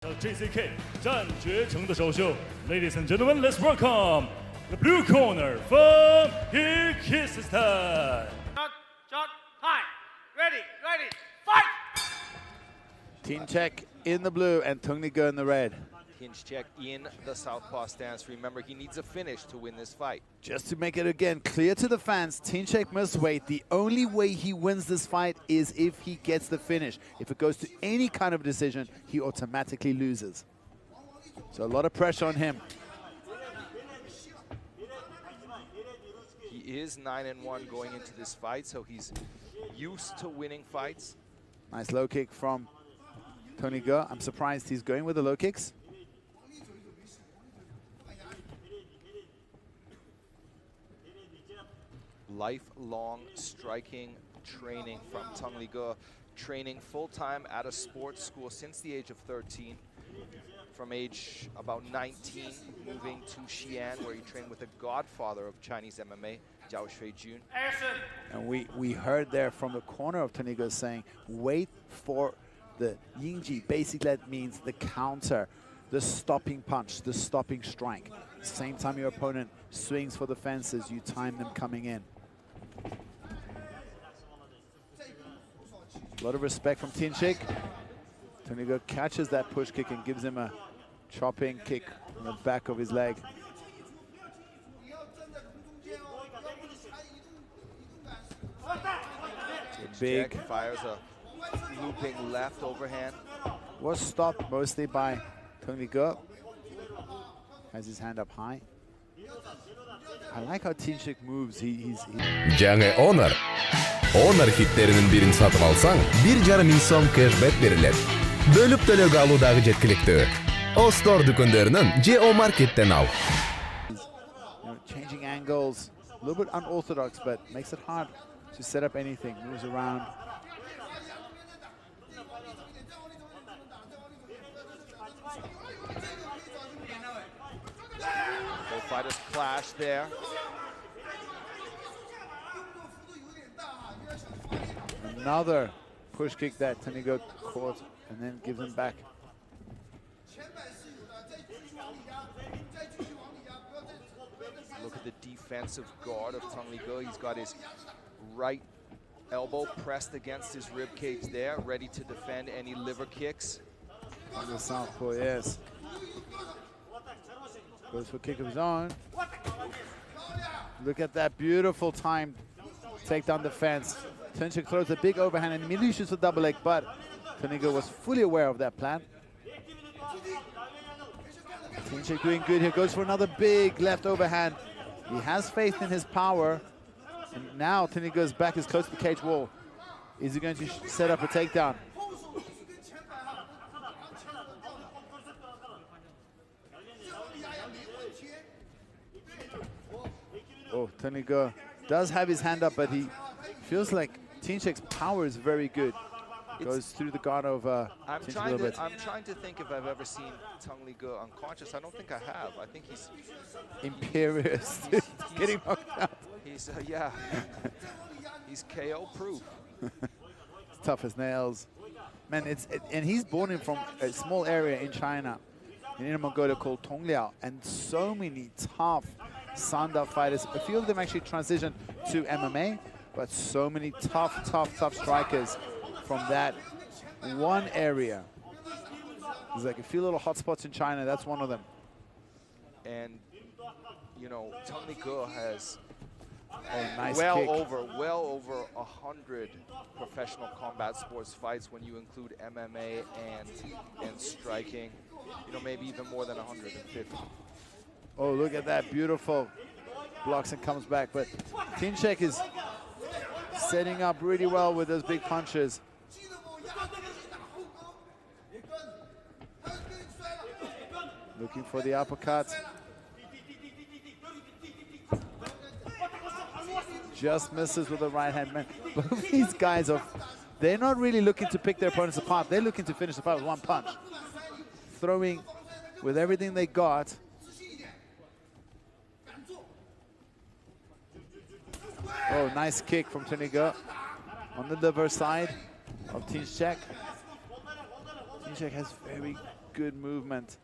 JCK 战绝城的首秀 ，Ladies and gentlemen, let's welcome the blue corner from Kyrgyzstan. Shot, high, ready, fight! Tынчтыk in the blue and Tынчтыk in the red. Tынчтыk in the southpaw stance. Remember, he needs a finish to win this fight. Just to make it again clear to the fans, Tынчтыk must wait. The only way he wins this fight is if he gets the finish. If it goes to any kind of decision, he automatically loses. So a lot of pressure on him. He is 9-1 going into this fight, so he's used to winning fights. Nice low kick from Tынчтыk. I'm surprised he's going with the low kicks. Lifelong striking training from Tынчтыk, training full-time at a sports school since the age of 13. From age about 19, moving to Xi'an, where he trained with the godfather of Chinese MMA, Zhao Shuijun. And we heard there from the corner of Tынчтыk saying, wait for the Yingji. Basically, that means the counter, the stopping punch, the stopping strike. Same time your opponent swings for the fences, you time them coming in. A lot of respect from Tынчтыk. Tынчtыk catches that push kick and gives him a chopping kick on the back of his leg. Big fires a looping left overhand. Was stopped mostly by Tынчtыk. Has his hand up high. I like how Tынчtыk moves. Жаңы Honor хиттеринин бирин сатып алсаң, 1,5 миң сом кэшбэк берилет. Бөлүп төлөөгө алуу дагы жеткиликтүү. Остор дүкөндөрүнөн же Market'ten ал. Changing angles, a little bit unorthodox, but makes it hard to set up anything. Moves around. Both fighters clash there. Another push kick that Tынчtыk caught and then gives him back. Look at the defensive guard of Tынчtыk. He's got his right elbow pressed against his rib cage there, ready to defend any liver kicks. On the southpaw, yes. Goes for a kick of his own. Look at that beautiful time takedown defense. Tынчtыk throws a big overhand and immediately shoots a double leg, but Tынчtыk was fully aware of that plan. Tынчtыk doing good here, goes for another big left overhand. He has faith in his power, and now Tынчtык's back is close to the cage wall. Is he going to set up a takedown? Oh, Tынčtыk does have his hand up, but he feels like Tынčtык's power is very good. Goes through the guard of Tынčtыk a little bit. I'm trying to think if I've ever seen Tынčtыk unconscious. I don't think I have. I think he's imperious, getting knocked out. He's yeah, he's KO proof. It's tough as nails, man. And he's born in from a small area in China, in Inner Mongolia called Tongliao, and so many tough Sanda fighters. A few of them actually transitioned to MMA, but so many tough strikers from that one area. There's like a few little hotspots in China. That's one of them. And you know, Tынčtыk has nice well kick. over 100 professional combat sports fights when you include MMA and striking. You know, maybe even more than 150. Oh, look at that, beautiful blocks and comes back. But Tынčtыk is setting up really well with those big punches. Looking for the uppercut. Just misses with the right hand. Man, both these guys they're not really looking to pick their opponents apart. They're looking to finish the fight with one punch. Throwing with everything they got. Oh, nice kick from Tынčtыk on the liver side of Tынčtыk. Tынčtık has very good movement.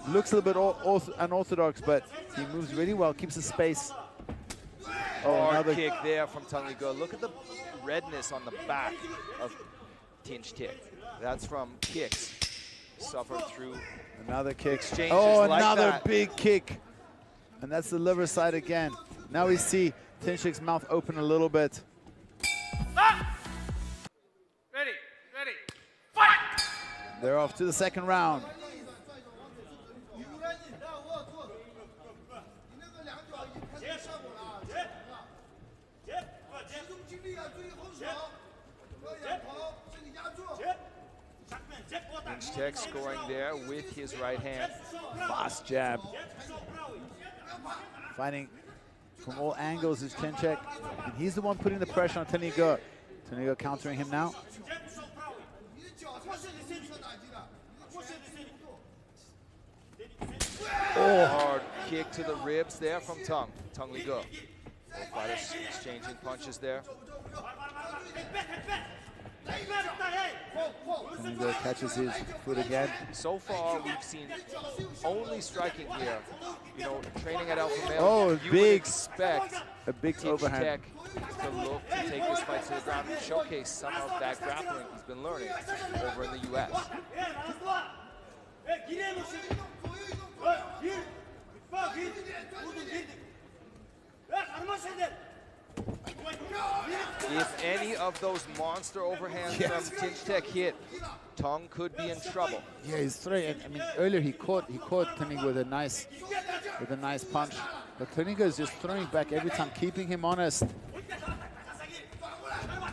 Looks a little bit unorthodox, but he moves really well, keeps the space. Hard kick there from Tынчтык. Look at the redness on the back of Tынчтыk. That's from kicks suffered through. Another kick. Exchanges another like big kick. And that's the liver side again. Now we see Tınçtık's mouth open a little bit. Stop! Ready, fight! They're off to the second round. Tınçtыk scoring there with his right hand. Fast jab. Fighting from all angles is Tınçtık, and he's the one putting the pressure on Tınçtık. Tınçtık countering him now. Hard kick to the ribs there from Tınçtık. Both fighters exchanging punches there. Tınçtık catches his foot again. So far, we've seen only striking here. You know, training at Alpha Male, Oh, you big. would expect A big overhand. Tınçtık to look to take this fight to the ground and showcase some of that grappling he's been learning over in the U.S. If any of those monster overhands from Tınçtık hit, Tongue could be in trouble. Yeah, he's throwing. I mean, earlier he caught Tınçtık with a nice punch, but Tınçtık is just throwing back every time, keeping him honest.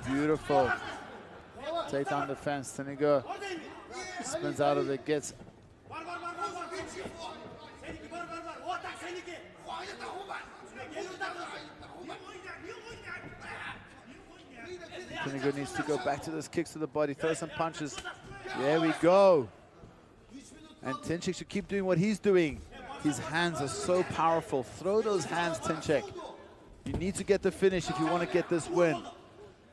Beautiful takedown defense. Tınçtık spins out of it, gets. Tınçtık needs to go back to those kicks to the body, throw some punches. There we go. And Tınçtık should keep doing what he's doing. His hands are so powerful. Throw those hands, Tınçtık. You need to get the finish if you want to get this win.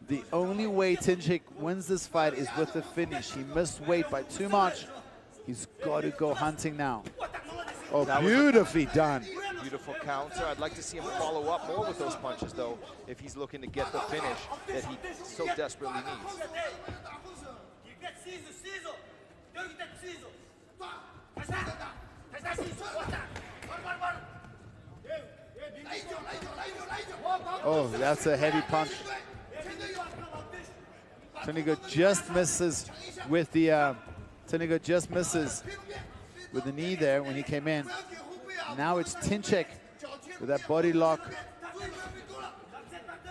The only way Tınçtık wins this fight is with the finish. He missed weight by too much. He's got to go hunting now. Oh, beautifully done. Beautiful counter. I'd like to see him follow up more with those punches, though, if he's looking to get the finish that he so desperately needs. Oh, that's a heavy punch. Tınçtık just misses with the Tınçtık just misses with the knee there when he came in. Now it's Tınçtık with that body lock.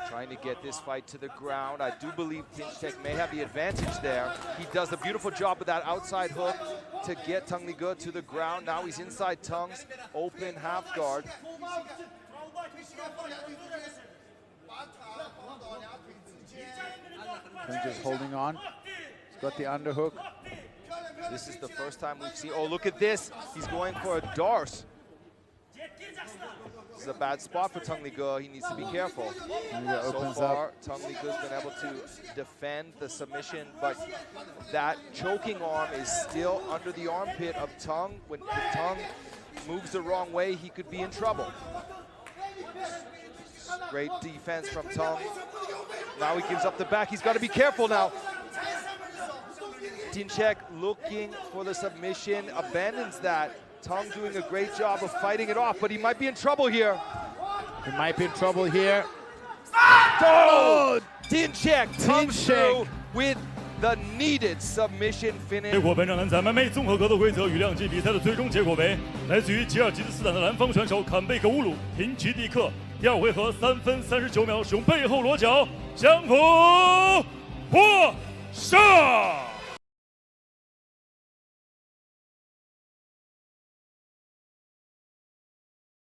Trying to get this fight to the ground. I do believe Tınçtık may have the advantage there. He does a beautiful job with that outside hook to get Tınçtık to the ground. Now he's inside Tongue's open half guard. Tınçtık holding on. He's got the underhook. This is the first time we've seen. Oh, look at this. He's going for a Darce. This is a bad spot for Tınçtık. He needs to be careful. So far, Tınçtık's been able to defend the submission, but that choking arm is still under the armpit of Tongue. When the Tongue moves the wrong way, he could be in trouble. Great defense from Tongue. Now he gives up the back. He's got to be careful now. Tınçtık looking for the submission, abandons that. Tongue doing a great job of fighting it off, but he might be in trouble here. He might be in trouble here. Oh! Tınçtık comes through with the needed submission 结 finish. 果本场男子 MMA 综合格斗规则与量级比赛的最终结果为来自于吉尔吉斯斯坦的蓝方选手坎贝克乌鲁廷吉蒂克第二回合3分39秒使用背后裸脚降服